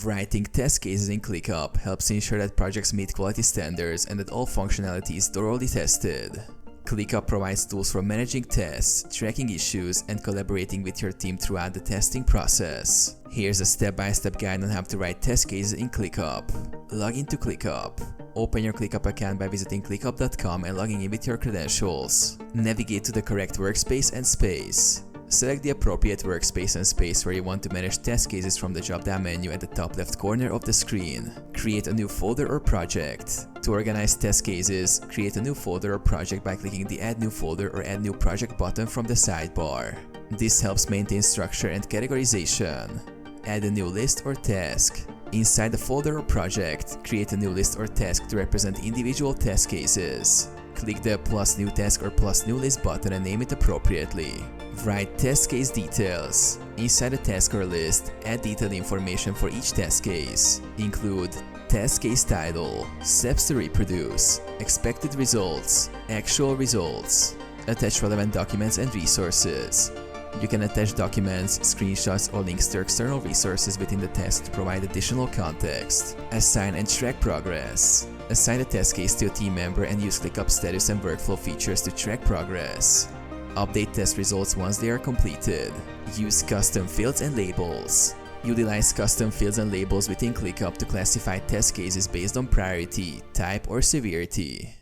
Writing test cases in ClickUp helps ensure that projects meet quality standards and that all functionality is thoroughly tested. ClickUp provides tools for managing tests, tracking issues, and collaborating with your team throughout the testing process. Here's a step-by-step guide on how to write test cases in ClickUp. Log into ClickUp. Open your ClickUp account by visiting clickup.com and logging in with your credentials. Navigate to the correct workspace and space. Select the appropriate workspace and space where you want to manage test cases from the drop-down menu at the top left corner of the screen. Create a new folder or project. To organize test cases, create a new folder or project by clicking the Add New Folder or Add New Project button from the sidebar. This helps maintain structure and categorization. Add a new list or task. Inside the folder or project, create a new list or task to represent individual test cases. Click the plus new task or plus new list button and name it appropriately. Write test case details. Inside the task or list, add detailed information for each test case. Include test case title, steps to reproduce, expected results, actual results. Attach relevant documents and resources. You can attach documents, screenshots, or links to external resources within the task to provide additional context. Assign and track progress. Assign a test case to a team member and use ClickUp status and workflow features to track progress. Update test results once they are completed. Use custom fields and labels. Utilize custom fields and labels within ClickUp to classify test cases based on priority, type, or severity.